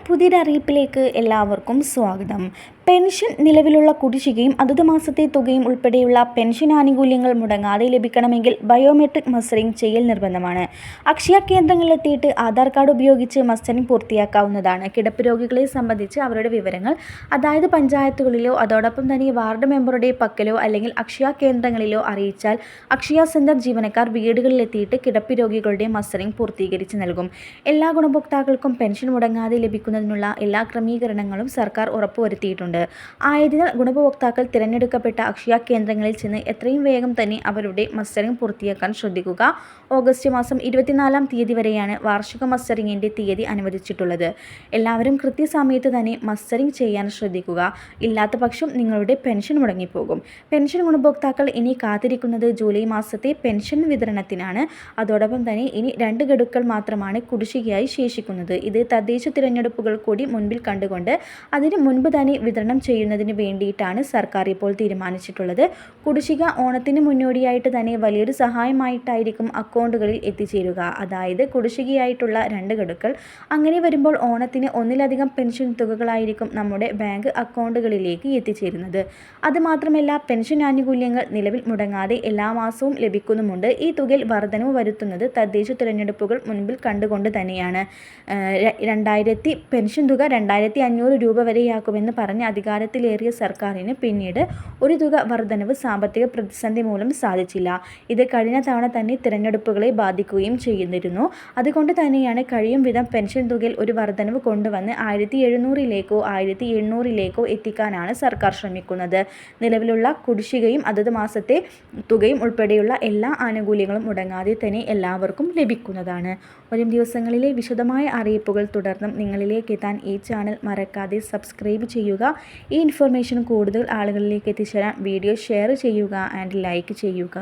പുതിയൊരു അറിയിപ്പിലേക്ക് എല്ലാവർക്കും സ്വാഗതം. പെൻഷൻ നിലവിലുള്ള കുടിശ്ശികയും അതത് മാസത്തെ തുകയും ഉൾപ്പെടെയുള്ള പെൻഷൻ ആനുകൂല്യങ്ങൾ മുടങ്ങാതെ ലഭിക്കണമെങ്കിൽ ബയോമെട്രിക് മസ്റ്ററിംഗ് ചെയ്യൽ നിർബന്ധമാണ്. അക്ഷയ കേന്ദ്രങ്ങളിലെത്തിയിട്ട് ആധാർ കാർഡ് ഉപയോഗിച്ച് മസ്റ്ററിംഗ് പൂർത്തിയാക്കാവുന്നതാണ്. കിടപ്പ് രോഗികളെ സംബന്ധിച്ച് അവരുടെ വിവരങ്ങൾ അതായത് പഞ്ചായത്തുകളിലോ അതോടൊപ്പം തന്നെ വാർഡ് മെമ്പറുടെ പക്കലോ അല്ലെങ്കിൽ അക്ഷയ കേന്ദ്രങ്ങളിലോ അറിയിച്ചാൽ അക്ഷയ സെന്റർ ജീവനക്കാർ വീടുകളിലെത്തിയിട്ട് കിടപ്പ് രോഗികളുടെ മസ്റ്ററിംഗ് പൂർത്തീകരിച്ച് നൽകും. എല്ലാ ഗുണഭോക്താക്കൾക്കും പെൻഷൻ മുടങ്ങാതെ ലഭിക്കുന്നതിനുള്ള എല്ലാ ക്രമീകരണങ്ങളും സർക്കാർ ഉറപ്പുവരുത്തിയിട്ടുണ്ട്. ആയതിനാൽ ഗുണഭോക്താക്കൾ തിരഞ്ഞെടുക്കപ്പെട്ട അക്ഷയ കേന്ദ്രങ്ങളിൽ ചെന്ന് എത്രയും വേഗം തന്നെ അവരുടെ മസ്റ്ററിംഗ് പൂർത്തിയാക്കാൻ ശ്രദ്ധിക്കുക. ഓഗസ്റ്റ് മാസം 24-ാം തീയതി വരെയാണ് വാർഷിക മസ്റ്ററിംഗിൻ്റെ തീയതി അനുവദിച്ചിട്ടുള്ളത്. എല്ലാവരും കൃത്യസമയത്ത് തന്നെ മസ്റ്ററിംഗ് ചെയ്യാൻ ശ്രദ്ധിക്കുക. ഇല്ലാത്ത പക്ഷം നിങ്ങളുടെ പെൻഷൻ മുടങ്ങിപ്പോകും. പെൻഷൻ ഗുണഭോക്താക്കൾ ഇനി കാത്തിരിക്കുന്നത് ജൂലൈ മാസത്തെ പെൻഷൻ വിതരണത്തിനാണ്. അതോടൊപ്പം തന്നെ ഇനി 2 ഗഡുക്കൾ മാത്രമാണ് കുടിശ്ശികയായി ശേഷിക്കുന്നത്. ഇത് തദ്ദേശ തിരഞ്ഞെടുപ്പുകൾ കൂടി മുൻപിൽ കണ്ടുകൊണ്ട് അതിന് മുൻപ് തന്നെ വിതരണം ചെയ്യുന്നതിന് വേണ്ടിയിട്ടാണ് സർക്കാർ ഇപ്പോൾ തീരുമാനിച്ചിട്ടുള്ളത്. കുടിശ്ശിക ഓണത്തിന് മുന്നോടിയായിട്ട് തന്നെ വലിയൊരു സഹായമായിട്ടായിരിക്കും അക്കൗണ്ടുകളിൽ എത്തിച്ചേരുക. അതായത് കുടിശ്ശികയായിട്ടുള്ള 2 ഗഡുക്കൾ. അങ്ങനെ വരുമ്പോൾ ഓണത്തിന് ഒന്നിലധികം പെൻഷൻ തുകകളായിരിക്കും നമ്മുടെ ബാങ്ക് അക്കൗണ്ടുകളിലേക്ക് എത്തിച്ചേരുന്നത്. അതുമാത്രമല്ല പെൻഷൻ ആനുകൂല്യങ്ങൾ നിലവിൽ മുടങ്ങാതെ എല്ലാ മാസവും ലഭിക്കുന്നുമുണ്ട്. ഈ തുകയിൽ വർധനവ് വരുത്തുന്നത് തദ്ദേശ തിരഞ്ഞെടുപ്പുകൾ മുൻപിൽ കണ്ടുകൊണ്ട് തന്നെയാണ്. പെൻഷൻ തുക 2500 രൂപ വരെയാക്കുമെന്ന് പറഞ്ഞ് അധികാരത്തിലേറിയ സർക്കാരിന് പിന്നീട് ഒരു തുക വർധനവ് സാമ്പത്തിക പ്രതിസന്ധി മൂലം സാധിച്ചില്ല. ഇത് കഴിഞ്ഞ തവണ തന്നെ തിരഞ്ഞെടുപ്പുകളെ ബാധിക്കുകയും ചെയ്തിരുന്നു. അതുകൊണ്ട് തന്നെയാണ് കഴിയും വിധം പെൻഷൻ തുകയിൽ ഒരു വർധനവ് കൊണ്ടുവന്ന് 1700-ലേക്കോ 1800-ലേക്കോ എത്തിക്കാനാണ് സർക്കാർ ശ്രമിക്കുന്നത്. നിലവിലുള്ള കുടിശ്ശികയും അതത് മാസത്തെ തുകയും ഉൾപ്പെടെയുള്ള എല്ലാ ആനുകൂല്യങ്ങളും മുടങ്ങാതെ തന്നെ എല്ലാവർക്കും ലഭിക്കുന്നതാണ്. വരും ദിവസങ്ങളിലെ വിശദമായ അറിയിപ്പുകൾ തുടർന്നും നിങ്ങളിലേക്ക് എത്താൻ ഈ ചാനൽ മറക്കാതെ സബ്സ്ക്രൈബ് ചെയ്യുക. ഈ ഇൻഫർമേഷൻ കൂടുതൽ ആളുകളിലേക്ക് എത്തിച്ചേരാൻ വീഡിയോ ഷെയർ ചെയ്യുക ആൻഡ് ലൈക്ക് ചെയ്യുക.